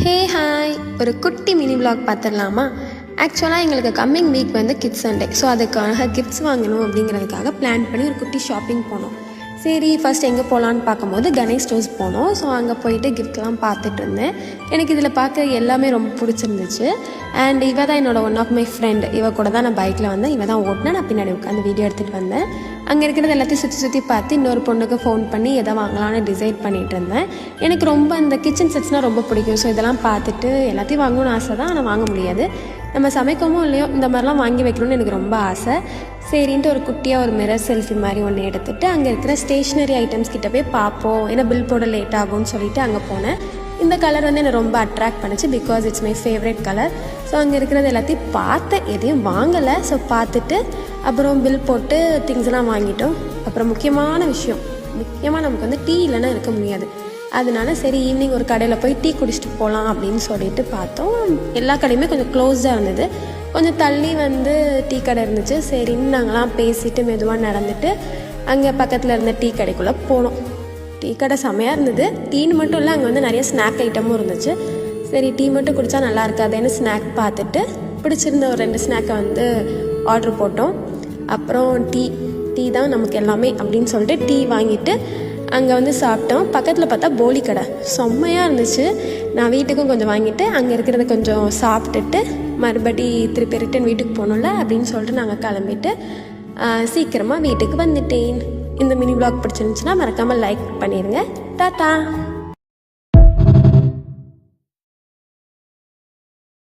Hey hi, ஒரு குட்டி mini vlog பார்த்துடலாமா? ஆக்சுவலாக எங்களுக்கு கம்மிங் வீக் வந்து கிட்ஸ் சண்டே. ஸோ அதுக்காக கிஃப்ட்ஸ் வாங்கணும் அப்படிங்கிறதுக்காக பிளான் பண்ணி ஒரு குட்டி ஷாப்பிங் போனோம். சரி, ஃபஸ்ட் எங்கே போகலான்னு பார்க்கும்போது கணேஷ் ஸ்டோர்ஸ் போனோம். ஸோ அங்கே போயிட்டு கிஃப்ட்லாம் பார்த்துட்டு இருந்தேன். எனக்கு இதில் பார்க்க எல்லாமே ரொம்ப பிடிச்சிருந்துச்சு. அண்ட் இவ தான் என்னோடய ஒன் ஆஃப் மை ஃப்ரெண்ட். இவ கூட தான் நான் பைக்கில் வந்தேன். இவ தான் ஓட்டினேன், நான் பின்னாடி உட்காந்து வீடியோ எடுத்துகிட்டு வந்தேன். அங்கே இருக்கிறது எல்லாத்தையும் சுற்றி பார்த்து இன்னொரு பொண்ணுக்கு ஃபோன் பண்ணி எதை வாங்கலான்னு டிசைட் பண்ணிகிட்டு இருந்தேன். எனக்கு ரொம்ப இந்த கிச்சன் செட்ஸ்னால் ரொம்ப பிடிக்கும். ஸோ இதெல்லாம் பார்த்துட்டு எல்லாத்தையும் வாங்கணும்னு ஆசை தான், ஆனால் வாங்க முடியாது. நம்ம சமைக்கமோ இல்லையோ இந்த மாதிரிலாம் வாங்கி வைக்கணும்னு எனக்கு ரொம்ப ஆசை. சரின்ட்டு ஒரு குட்டியாக ஒரு மிரர் செல்ஃபி மாதிரி ஒன்று எடுத்துகிட்டு அங்கே இருக்கிற ஸ்டேஷ்னரி ஐட்டம்ஸ் கிட்ட போய் பார்ப்போம், ஏன்னா பில் போட லேட் ஆகும்னு சொல்லிட்டு அங்கே போனேன். இந்த கலர் வந்து என்னை ரொம்ப அட்ராக்ட் பண்ணிச்சு, because it's my favourite colour. So அங்கே இருக்கிறது எல்லாத்தையும் பார்த்தேன், எதையும் வாங்கலை. ஸோ பார்த்துட்டு அப்புறம் பில் போட்டு திங்ஸ்லாம் வாங்கிட்டோம். அப்புறம் முக்கியமான விஷயம், நமக்கு வந்து டீ இல்லைன்னா இருக்க முடியாது. அதனால சரி ஈவினிங் ஒரு கடையில் போய் டீ குடிச்சிட்டு போகலாம் அப்படின்னு சொல்லிட்டு பார்த்தோம். எல்லா கடையுமே கொஞ்சம் க்ளோஸ்டாக இருந்தது. கொஞ்சம் தள்ளி வந்து டீ கடை இருந்துச்சு. சரின்னு நாங்களாம் பேசிட்டு மெதுவாக நடந்துட்டு அங்கே பக்கத்தில் இருந்த டீ கடைக்குள்ளே போனோம். டீ கடை செமையாக இருந்தது. டீன்னு மட்டும் இல்லை, அங்கே வந்து நிறைய ஸ்நாக் ஐட்டமும் இருந்துச்சு. சரி, டீ மட்டும் குடித்தா நல்லா இருக்காதுன்னு ஸ்நாக் பார்த்துட்டு பிடிச்சிருந்த ஒரு 2 ஸ்நாக்கை வந்து ஆர்டர் போட்டோம். அப்புறம் டீ தான் நமக்கு எல்லாமே அப்படின்னு சொல்லிட்டு டீ வாங்கிட்டு அங்கே வந்து சாப்பிட்டோம். பக்கத்தில் பார்த்தா போலி கடை செம்மையாக இருந்துச்சு. நான் வீட்டுக்கும் கொஞ்சம் வாங்கிட்டு அங்கே இருக்கிறத கொஞ்சம் சாப்பிட்டுட்டு மறுபடி திருப்பி ரிட்டன் வீட்டுக்கு போகணும்ல அப்படின்னு சொல்லிட்டு நாங்கள் கிளம்பிட்டு சீக்கிரமாக வீட்டுக்கு வந்துட்டேன். இந்த மினி vlog பிடிச்சிருந்துச்சுன்னா மறக்காமல் லைக் பண்ணிடுங்க. டாட்டா.